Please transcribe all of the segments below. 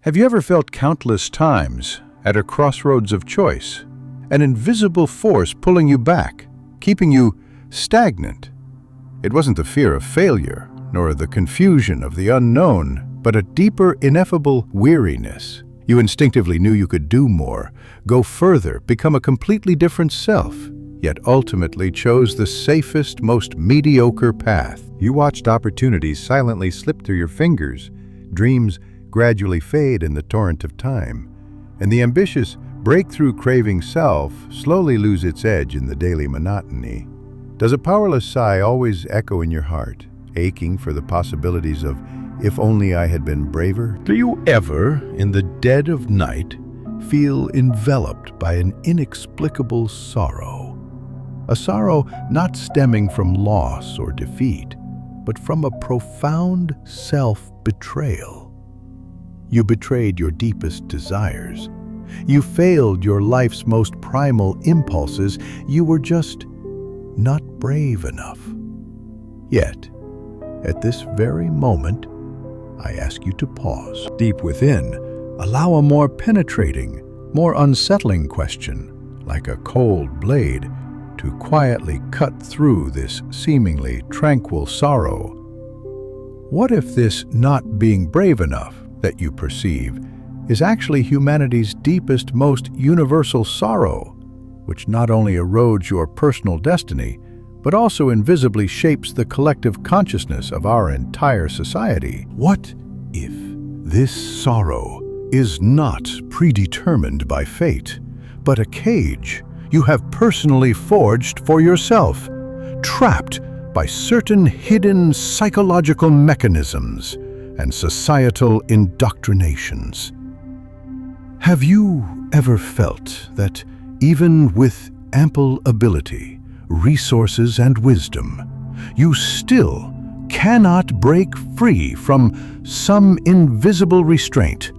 Have you ever felt countless times at a crossroads of choice, an invisible force pulling you back, keeping you stagnant? It wasn't the fear of failure, nor the confusion of the unknown, but a deeper, ineffable weariness. You instinctively knew you could do more, go further, become a completely different self, yet ultimately chose the safest, most mediocre path. You watched opportunities silently slip through your fingers, dreams gradually fade in the torrent of time, and the ambitious, breakthrough-craving self slowly lose its edge in the daily monotony. Does a powerless sigh always echo in your heart, aching for the possibilities of, if only I had been braver? Do you ever, in the dead of night, feel enveloped by an inexplicable sorrow? A sorrow not stemming from loss or defeat, but from a profound self-betrayal. You betrayed your deepest desires. You failed your life's most primal impulses. You were just not brave enough. Yet, at this very moment, I ask you to pause. Deep within, allow a more penetrating, more unsettling question, like a cold blade, to quietly cut through this seemingly tranquil sorrow. What if this not being brave enough that you perceive is actually humanity's deepest, most universal sorrow, which not only erodes your personal destiny, but also invisibly shapes the collective consciousness of our entire society? What if this sorrow is not predetermined by fate, but a cage you have personally forged for yourself, trapped by certain hidden psychological mechanisms and societal indoctrinations? Have you ever felt that even with ample ability, resources, and wisdom, you still cannot break free from some invisible restraint,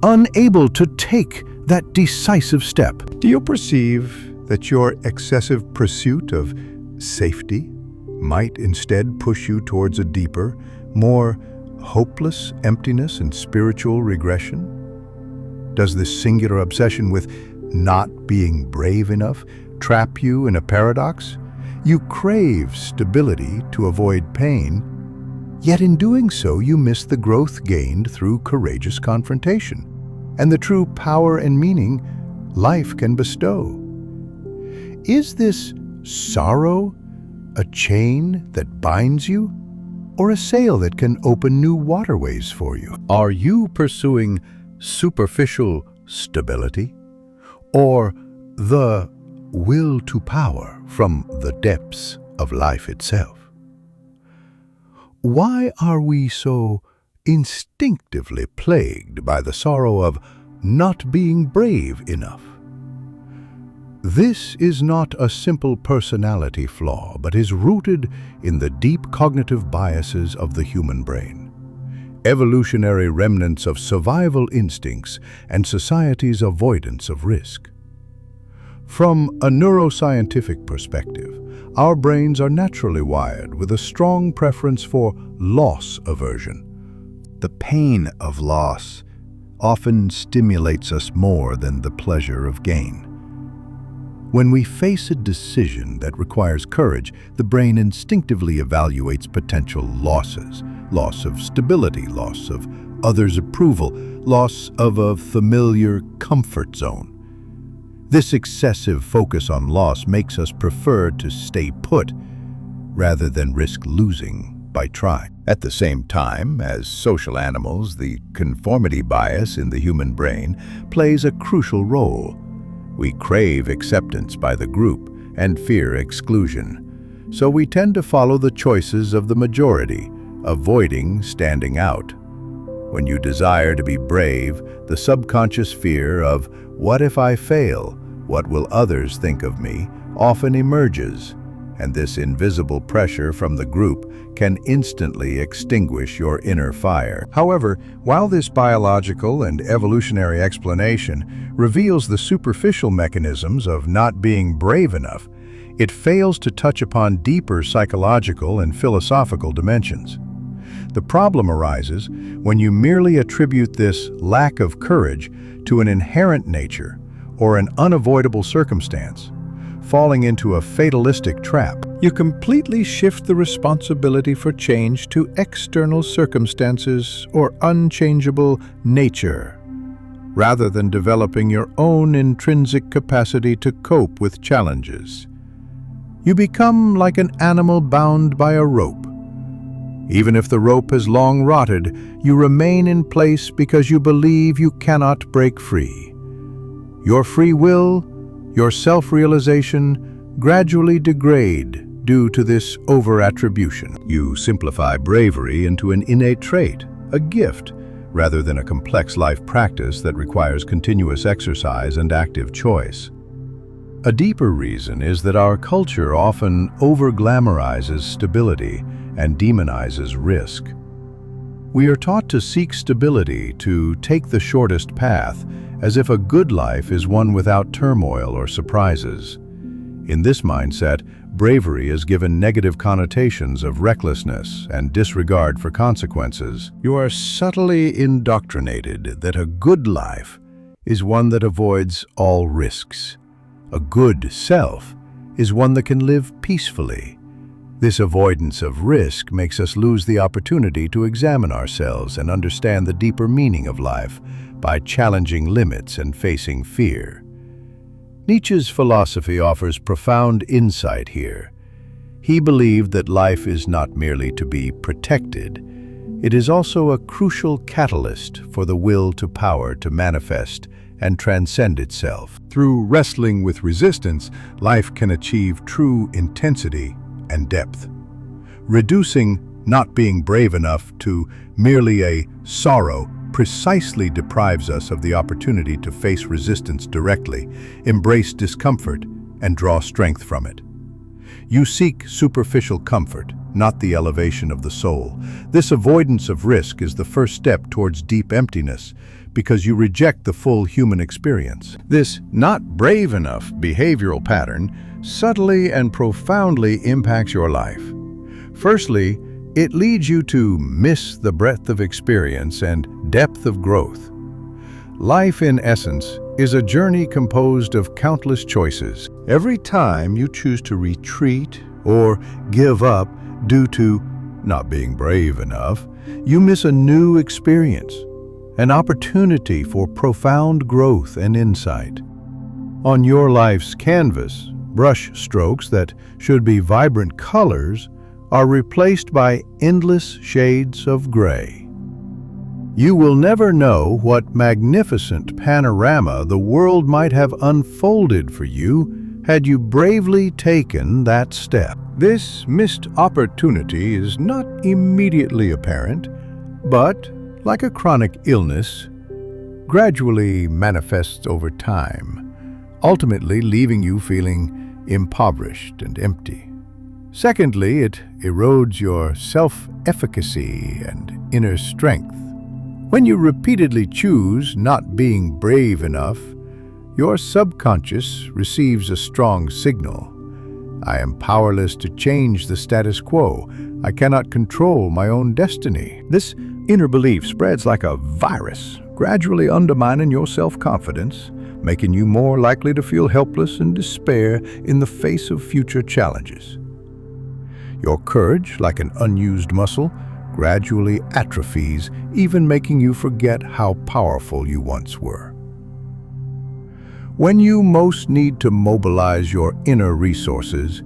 unable to take that decisive step? Do you perceive that your excessive pursuit of safety might instead push you towards a deeper, more hopeless emptiness and spiritual regression? Does this singular obsession with not being brave enough trap you in a paradox? You crave stability to avoid pain, yet in doing so you miss the growth gained through courageous confrontation and the true power and meaning life can bestow. Is this sorrow a chain that binds you, or a sail that can open new waterways for you? Are you pursuing superficial stability, or the will to power from the depths of life itself? Why are we so instinctively plagued by the sorrow of not being brave enough? This is not a simple personality flaw, but is rooted in the deep cognitive biases of the human brain, evolutionary remnants of survival instincts and society's avoidance of risk. From a neuroscientific perspective, our brains are naturally wired with a strong preference for loss aversion. The pain of loss often stimulates us more than the pleasure of gain. When we face a decision that requires courage, the brain instinctively evaluates potential losses: loss of stability, loss of others' approval, loss of a familiar comfort zone. This excessive focus on loss makes us prefer to stay put rather than risk losing by trying. At the same time, as social animals, the conformity bias in the human brain plays a crucial role. We crave acceptance by the group and fear exclusion, so we tend to follow the choices of the majority, avoiding standing out. When you desire to be brave, the subconscious fear of, "What if I fail? What will others think of me?" often emerges, and this invisible pressure from the group can instantly extinguish your inner fire. However, while this biological and evolutionary explanation reveals the superficial mechanisms of not being brave enough, it fails to touch upon deeper psychological and philosophical dimensions. The problem arises when you merely attribute this lack of courage to an inherent nature or an unavoidable circumstance, falling into a fatalistic trap. You completely shift the responsibility for change to external circumstances or unchangeable nature, rather than developing your own intrinsic capacity to cope with challenges. You become like an animal bound by a rope. Even if the rope has long rotted, you remain in place because you believe you cannot break free. Your free will, your self-realization gradually degrade due to this over-attribution. You simplify bravery into an innate trait, a gift, rather than a complex life practice that requires continuous exercise and active choice. A deeper reason is that our culture often over-glamorizes stability and demonizes risk. We are taught to seek stability, to take the shortest path, as if a good life is one without turmoil or surprises. In this mindset, bravery is given negative connotations of recklessness and disregard for consequences. You are subtly indoctrinated that a good life is one that avoids all risks. A good self is one that can live peacefully. This avoidance of risk makes us lose the opportunity to examine ourselves and understand the deeper meaning of life by challenging limits and facing fear. Nietzsche's philosophy offers profound insight here. He believed that life is not merely to be protected, it is also a crucial catalyst for the will to power to manifest and transcend itself. Through wrestling with resistance, life can achieve true intensity and depth. Reducing not being brave enough to merely a sorrow precisely deprives us of the opportunity to face resistance directly, embrace discomfort, and draw strength from it. You seek superficial comfort, not the elevation of the soul. This avoidance of risk is the first step towards deep emptiness, because you reject the full human experience. This not brave enough behavioral pattern subtly and profoundly impacts your life. Firstly, it leads you to miss the breadth of experience and depth of growth. Life, in essence, is a journey composed of countless choices. Every time you choose to retreat or give up due to not being brave enough, you miss a new experience, an opportunity for profound growth and insight. On your life's canvas, brush strokes that should be vibrant colors are replaced by endless shades of gray. You will never know what magnificent panorama the world might have unfolded for you had you bravely taken that step. This missed opportunity is not immediately apparent, but, like a chronic illness, gradually manifests over time, ultimately leaving you feeling impoverished and empty. Secondly, it erodes your self-efficacy and inner strength. When you repeatedly choose not being brave enough, your subconscious receives a strong signal. I am powerless to change the status quo. I cannot control my own destiny. This inner belief spreads like a virus, gradually undermining your self-confidence, making you more likely to feel helpless and despair in the face of future challenges. Your courage, like an unused muscle, gradually atrophies, even making you forget how powerful you once were. When you most need to mobilize your inner resources,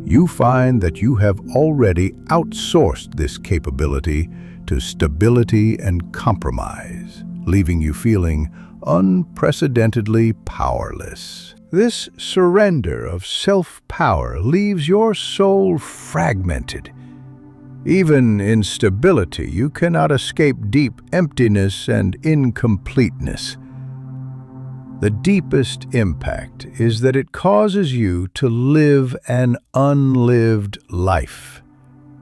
you find that you have already outsourced this capability to stability and compromise, leaving you feeling unprecedentedly powerless. This surrender of self-power leaves your soul fragmented. Even in stability, you cannot escape deep emptiness and incompleteness. The deepest impact is that it causes you to live an unlived life,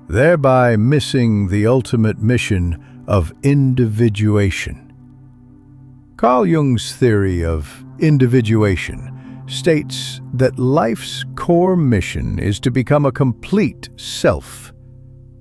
thereby missing the ultimate mission of individuation. Carl Jung's theory of individuation states that life's core mission is to become a complete self.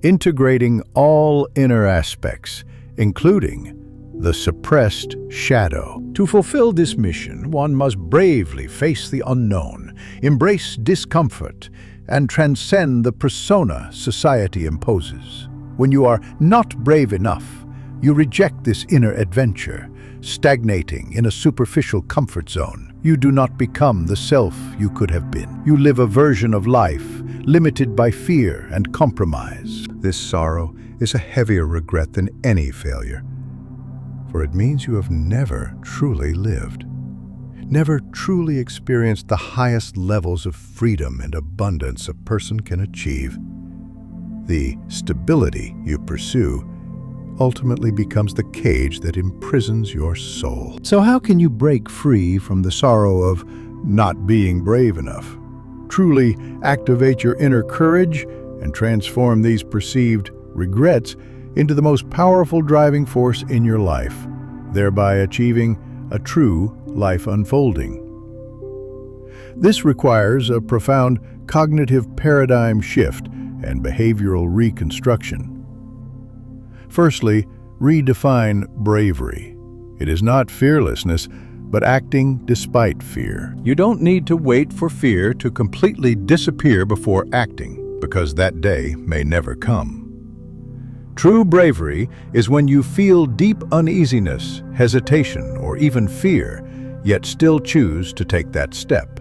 integrating all inner aspects, including the suppressed shadow. To fulfill this mission, one must bravely face the unknown, embrace discomfort, and transcend the persona society imposes. When you are not brave enough, you reject this inner adventure, stagnating in a superficial comfort zone. You do not become the self you could have been. You live a version of life limited by fear and compromise. This sorrow is a heavier regret than any failure, for it means you have never truly lived, never truly experienced the highest levels of freedom and abundance a person can achieve. The stability you pursue ultimately becomes the cage that imprisons your soul. So how can you break free from the sorrow of not being brave enough? Truly activate your inner courage and transform these perceived regrets into the most powerful driving force in your life, thereby achieving a true life unfolding. This requires a profound cognitive paradigm shift and behavioral reconstruction. Firstly, redefine bravery. It is not fearlessness, but acting despite fear. You don't need to wait for fear to completely disappear before acting, because that day may never come. True bravery is when you feel deep uneasiness, hesitation, or even fear, yet still choose to take that step,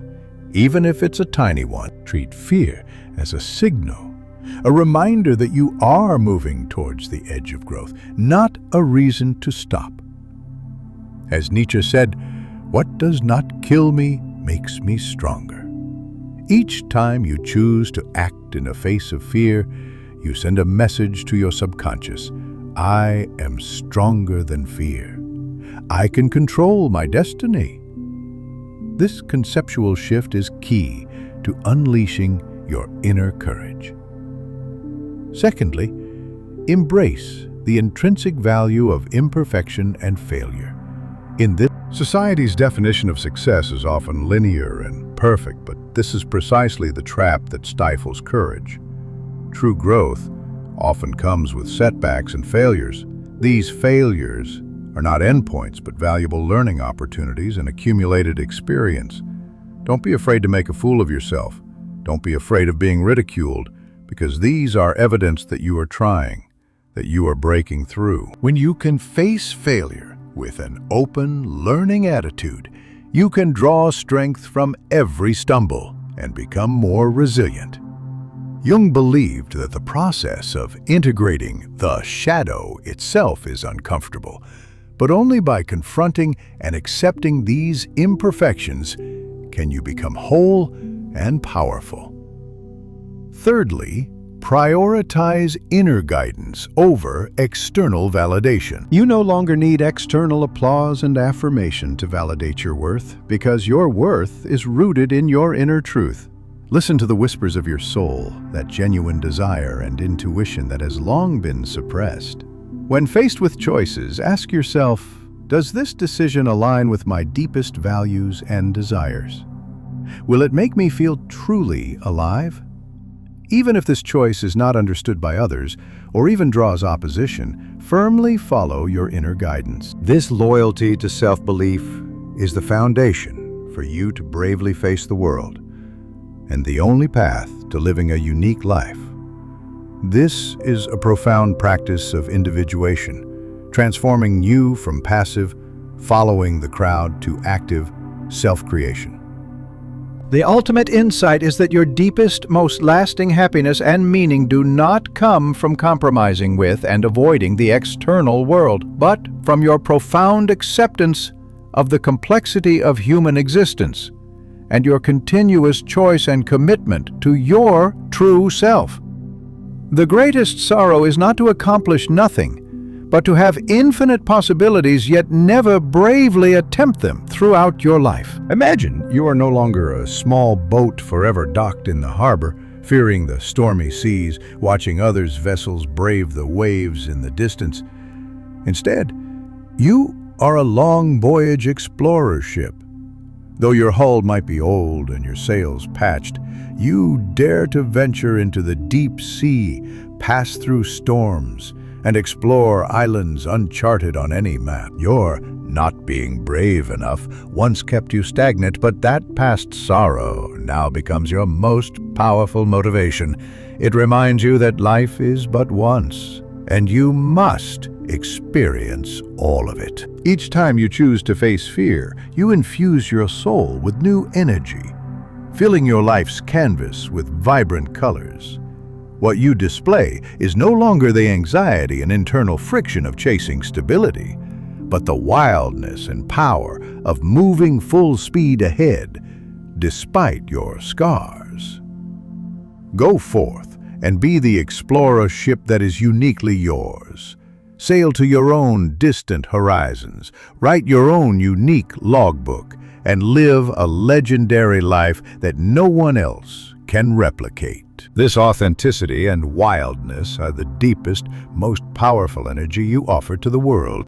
even if it's a tiny one. Treat fear as a signal, a reminder that you are moving towards the edge of growth, not a reason to stop. As Nietzsche said, "What does not kill me makes me stronger." Each time you choose to act in the face of fear, you send a message to your subconscious: I am stronger than fear. I can control my destiny. This conceptual shift is key to unleashing your inner courage. Secondly, embrace the intrinsic value of imperfection and failure. In this, society's definition of success is often linear and perfect, but this is precisely the trap that stifles courage. True growth often comes with setbacks and failures. These failures are not endpoints, but valuable learning opportunities and accumulated experience. Don't be afraid to make a fool of yourself. Don't be afraid of being ridiculed, because these are evidence that you are trying, that you are breaking through. When you can face failure with an open, learning attitude, you can draw strength from every stumble and become more resilient. Jung believed that the process of integrating the shadow itself is uncomfortable, but only by confronting and accepting these imperfections can you become whole and powerful. Thirdly, prioritize inner guidance over external validation. You no longer need external applause and affirmation to validate your worth, because your worth is rooted in your inner truth. Listen to the whispers of your soul, that genuine desire and intuition that has long been suppressed. When faced with choices, ask yourself, does this decision align with my deepest values and desires? Will it make me feel truly alive? Even if this choice is not understood by others, or even draws opposition, firmly follow your inner guidance. This loyalty to self-belief is the foundation for you to bravely face the world, and the only path to living a unique life. This is a profound practice of individuation, transforming you from passive, following the crowd, to active self-creation. The ultimate insight is that your deepest, most lasting happiness and meaning do not come from compromising with and avoiding the external world, but from your profound acceptance of the complexity of human existence and your continuous choice and commitment to your true self. The greatest sorrow is not to accomplish nothing, but to have infinite possibilities yet never bravely attempt them throughout your life. Imagine you are no longer a small boat forever docked in the harbor, fearing the stormy seas, watching others' vessels brave the waves in the distance. Instead, you are a long voyage explorer ship. Though your hull might be old and your sails patched, you dare to venture into the deep sea, pass through storms, and explore islands uncharted on any map. Your not being brave enough once kept you stagnant, but that past sorrow now becomes your most powerful motivation. It reminds you that life is but once, and you must experience all of it. Each time you choose to face fear, you infuse your soul with new energy, filling your life's canvas with vibrant colors. What you display is no longer the anxiety and internal friction of chasing stability, but the wildness and power of moving full speed ahead, despite your scars. Go forth and be the explorer ship that is uniquely yours. Sail to your own distant horizons, write your own unique logbook, and live a legendary life that no one else can replicate. This authenticity and wildness are the deepest, most powerful energy you offer to the world.